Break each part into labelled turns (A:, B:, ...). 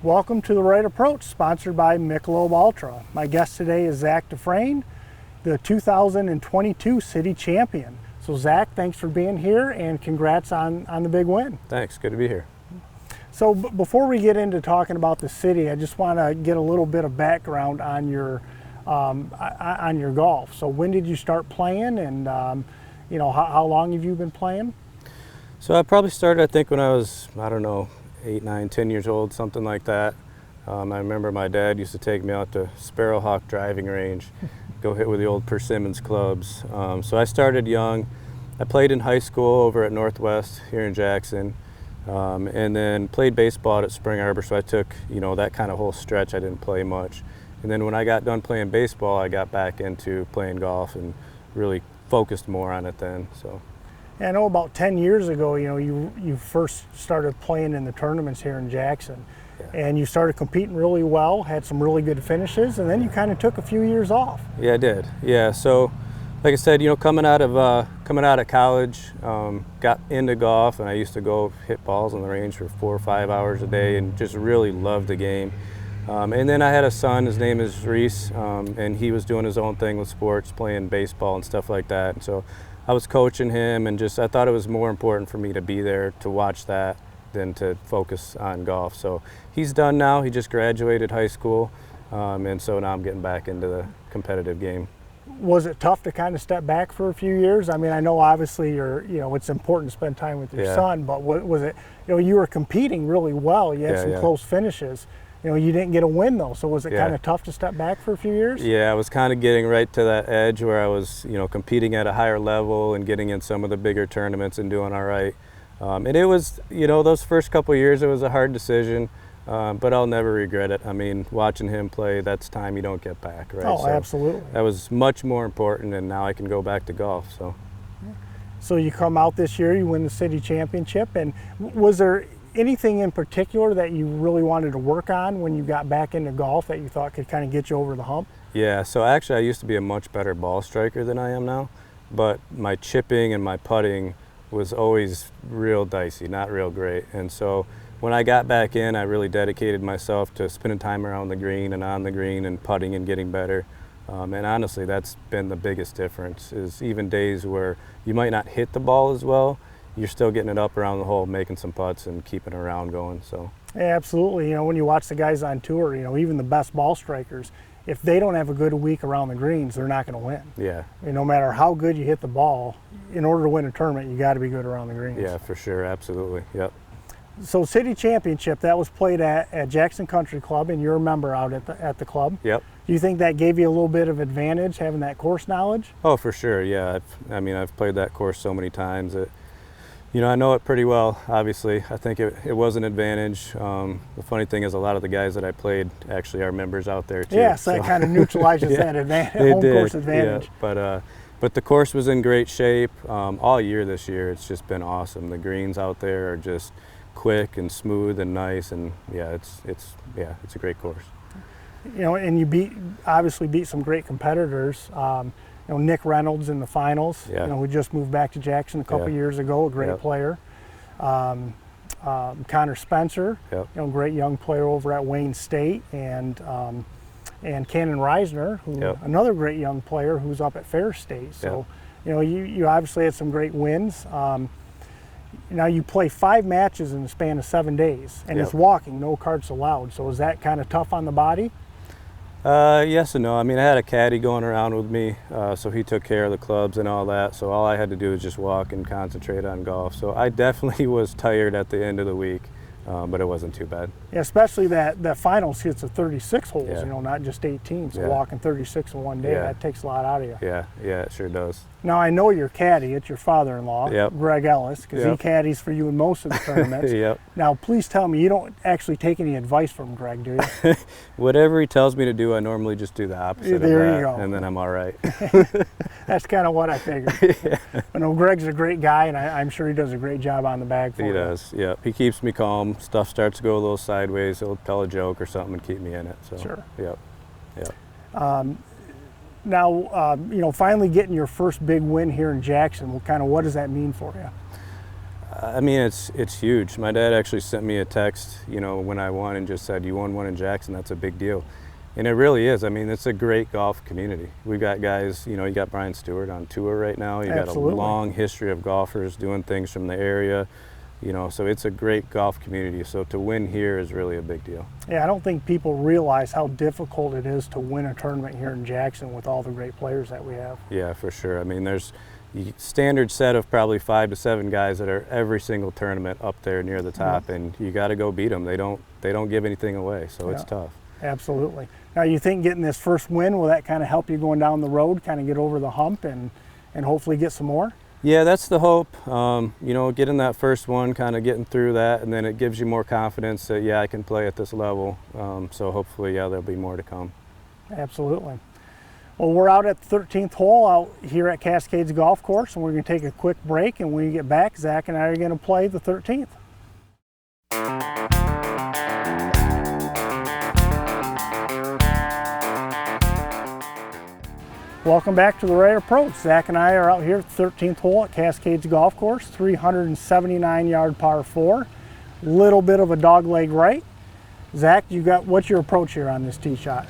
A: Welcome to The Right Approach, sponsored by Michelob Ultra. My guest today is Zach DeFrain, the 2022 city champion. So Zach, thanks for being here and congrats on the big win.
B: Thanks, good to be here.
A: So before we get into talking about the city, I just want to get a little bit of background on your golf. So when did you start playing, and how long have you been playing?
B: So I probably started, I think, when I was, 8, 9, 10 years old, something like that. I remember my dad used to take me out to Sparrowhawk driving range, go hit with the old Persimmons clubs. So I started young. I played in high school over at Northwest here in Jackson, and then played baseball at Spring Arbor. So I took, that kind of whole stretch. I didn't play much. And then when I got done playing baseball, I got back into playing golf and really focused more on it then. So.
A: I know about 10 years ago, you first started playing in the tournaments here in Jackson, and you started competing really well, had some really good finishes, and then you kind of took a few years off.
B: Yeah, I did. Yeah, so like I said, coming out of college, got into golf, and I used to go hit balls on the range for 4 or 5 hours a day, and just really loved the game. And then I had a son. His name is Reese, and he was doing his own thing with sports, playing baseball and stuff like that. And so I was coaching him, and I thought it was more important for me to be there to watch that than to focus on golf. So he's done now. He just graduated high school, and so now I'm getting back into the competitive game.
A: Was it tough to kind of step back for a few years? I mean, I know obviously it's important to spend time with your son, but was it, you were competing really well. You had some close finishes. You didn't get a win though, so was it kind of tough to step back for a few years? Yeah,
B: I was kind of getting right to that edge where I was, competing at a higher level and getting in some of the bigger tournaments and doing all right. And it was, those first couple of years, it was a hard decision, but I'll never regret it. I mean, watching him play, that's time you don't get back, right?
A: Oh,
B: so
A: absolutely.
B: That was much more important, and now I can go back to golf.
A: So you come out this year, you win the city championship, and was there anything in particular that you really wanted to work on when you got back into golf that you thought could kind of get you over the hump?
B: Yeah, so actually I used to be a much better ball striker than I am now, but my chipping and my putting was always real dicey, not real great. And so when I got back in, I really dedicated myself to spending time around the green and on the green and putting and getting better. And honestly, that's been the biggest difference, is even days where you might not hit the ball as well, you're still getting it up around the hole, making some putts and keeping it around going. So.
A: Yeah, absolutely. When you watch the guys on tour, even the best ball strikers, if they don't have a good week around the greens, they're not going to win.
B: Yeah.
A: No matter how good you hit the ball, in order to win a tournament, you got to be good around the greens.
B: Yeah, for sure, absolutely. Yep.
A: So city championship, that was played at Jackson Country Club, and you're a member out at the club.
B: Yep.
A: Do you think that gave you a little bit of advantage having that course knowledge?
B: Oh, for sure. Yeah. I've played that course so many times that. I know it pretty well, obviously. I think it was an advantage. The funny thing is a lot of the guys that I played actually are members out there too.
A: Yeah, so that kind of neutralizes that home course advantage.
B: Yeah, but the course was in great shape all year this year. It's just been awesome. The greens out there are just quick and smooth and nice, and it's a great course.
A: And you obviously beat some great competitors. Nick Reynolds in the finals, who just moved back to Jackson a couple years ago, a great player. Connor Spencer, great young player over at Wayne State, and Cannon Reisner, another great young player who's up at Fair State. So, you obviously had some great wins. Now you play 5 matches in the span of 7 days, and it's walking, no carts allowed. So is that kind of tough on the body?
B: Yes and no. I had a caddy going around with me, so he took care of the clubs and all that. So all I had to do was just walk and concentrate on golf. So I definitely was tired at the end of the week, but it wasn't too bad.
A: Yeah, especially that finals hits of 36 holes, not just 18. So walking 36 in one day, that takes a lot out of you.
B: Yeah, it sure does.
A: Now I know your caddy, it's your father-in-law, Greg Ellis, because he caddies for you in most of the tournaments. Now please tell me you don't actually take any advice from Greg, do you?
B: Whatever he tells me to do, I normally just do the opposite of that,
A: you go.
B: And then I'm all right.
A: That's kind of what I figured. I know Greg's a great guy, and I'm sure he does a great job on the bag for you.
B: He does, He keeps me calm. Stuff starts to go a little sideways, he'll tell a joke or something and keep me in it. So.
A: Sure.
B: Now,
A: finally getting your first big win here in Jackson, what does that mean for you?
B: I mean, it's huge. My dad actually sent me a text, when I won, and just said, "You won one in Jackson. That's a big deal." And it really is. I mean, it's a great golf community. We've got guys, you got Brian Stewart on tour right now. You got a long history of golfers doing things from the area, so it's a great golf community. So to win here is really a big deal.
A: Yeah, I don't think people realize how difficult it is to win a tournament here in Jackson with all the great players that we have.
B: Yeah, for sure. I mean, there's a standard set of probably 5 to 7 guys that are every single tournament up there near the top, and you got to go beat them. They don't give anything away, so it's tough.
A: Absolutely. Now, you think getting this first win, will that kind of help you going down the road, kind of get over the hump and hopefully get some more?
B: Yeah, that's the hope. Getting that first one, kind of getting through that, and then it gives you more confidence that, I can play at this level. So hopefully, there'll be more to come.
A: Absolutely. Well, we're out at the 13th hole out here at Cascades Golf Course, and we're going to take a quick break, and when we get back, Zach and I are going to play the 13th. Welcome back to the Rare Approach. Zach and I are out here at the 13th hole at Cascades Golf Course, 379-yard par 4. Little bit of a dog leg right. Zach, what's your approach here on this tee shot?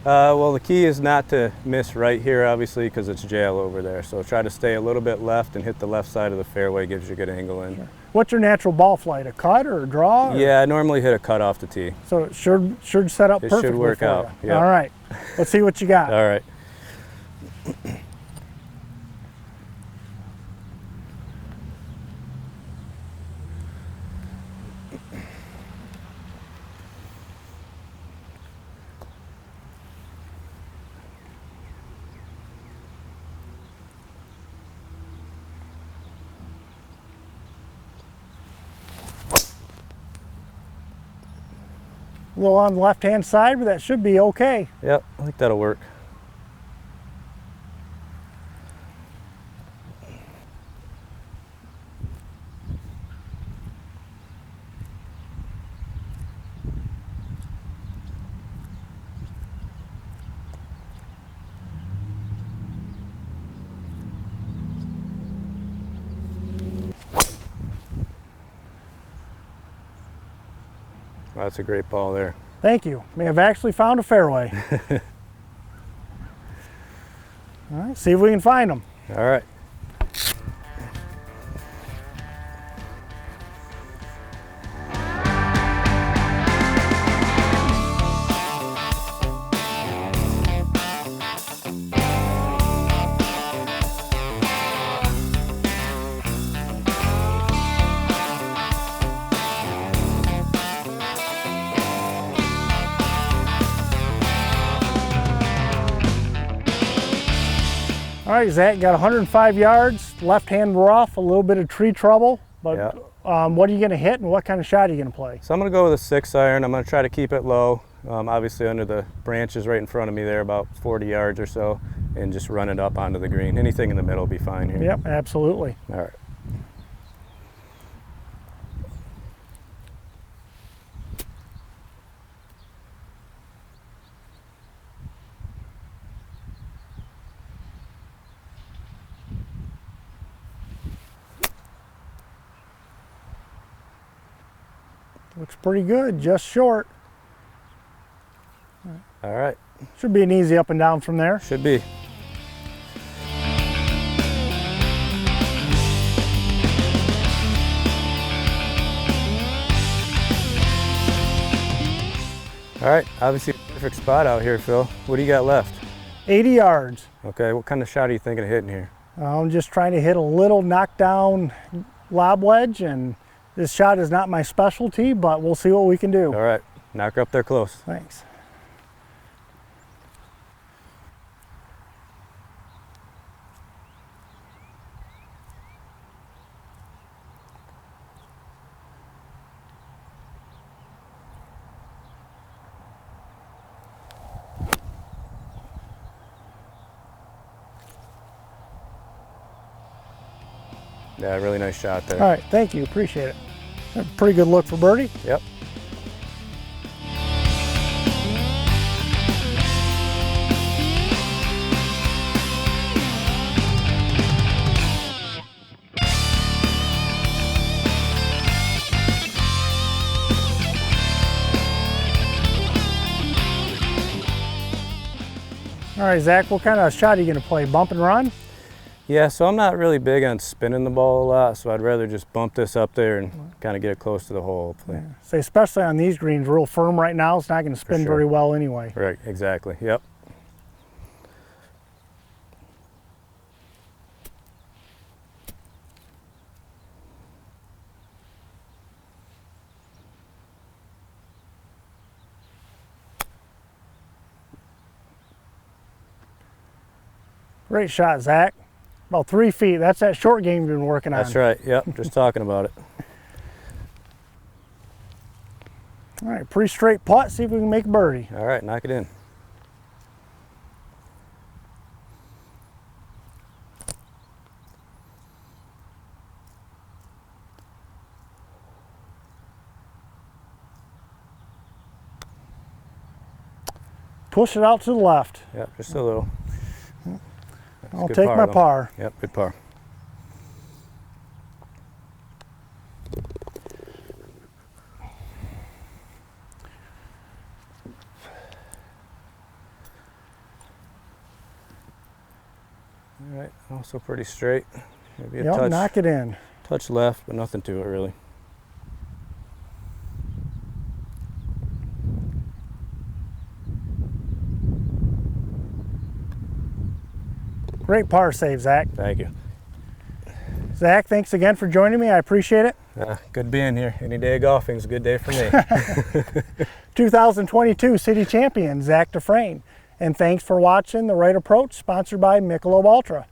B: Well, the key is not to miss right here, obviously, because it's jail over there. So try to stay a little bit left and hit the left side of the fairway. Gives you a good angle in.
A: Sure. What's your natural ball flight? A cut or a draw? Or?
B: Yeah, I normally hit a cut off the tee.
A: So it should set up perfectly.
B: It should work out.
A: Yep. All right. Let's see what you got.
B: All right.
A: A little on the left-hand side, but that should be okay.
B: Yep, I think that'll work. Well, that's a great ball there.
A: Thank you. May have actually found a fairway. All right, see if we can find them.
B: All right.
A: All right, Zach, got 105 yards, left-hand rough, a little bit of tree trouble, but what are you going to hit and what kind of shot are you going to play?
B: So I'm going to go with a 6-iron. I'm going to try to keep it low, obviously under the branches right in front of me there, about 40 yards or so, and just run it up onto the green. Anything in the middle will be fine here.
A: Yep, absolutely.
B: All right.
A: Looks pretty good, just short.
B: All right.
A: Should be an easy up and down from there.
B: Should be. All right, obviously a perfect spot out here, Phil. What do you got left?
A: 80 yards.
B: Okay, what kind of shot are you thinking of hitting here?
A: I'm just trying to hit a little knockdown lob wedge, and this shot is not my specialty, but we'll see what we can do.
B: All right, knock her up there close.
A: Thanks.
B: Yeah, really nice shot there.
A: All right, thank you, appreciate it. A pretty good look for birdie.
B: Yep.
A: All right, Zach, what kind of shot are you going to play? Bump and run?
B: Yeah, so I'm not really big on spinning the ball a lot, so I'd rather just bump this up there and kind of get it close to the hole, hopefully.
A: Yeah. So especially on these greens, real firm right now, it's not going to spin very well anyway.
B: Right, exactly, yep.
A: Great shot, Zach. About 3 feet. That's that short game you've been working on.
B: That's right, yep, just talking about it.
A: All right, pretty straight putt. See if we can make a birdie.
B: All right, knock it in.
A: Push it out to the left.
B: Yep, just a little.
A: I'll take my par.
B: Yep, good par. All right, also pretty straight. Maybe a touch,
A: knock it in.
B: Touch left, but nothing to it really.
A: Great par save, Zach.
B: Thank you.
A: Zach, thanks again for joining me. I appreciate it.
B: Good being here. Any day of golfing is a good day for me.
A: 2022 City Champion, Zach DeFrain. And thanks for watching The Right Approach, sponsored by Michelob Ultra.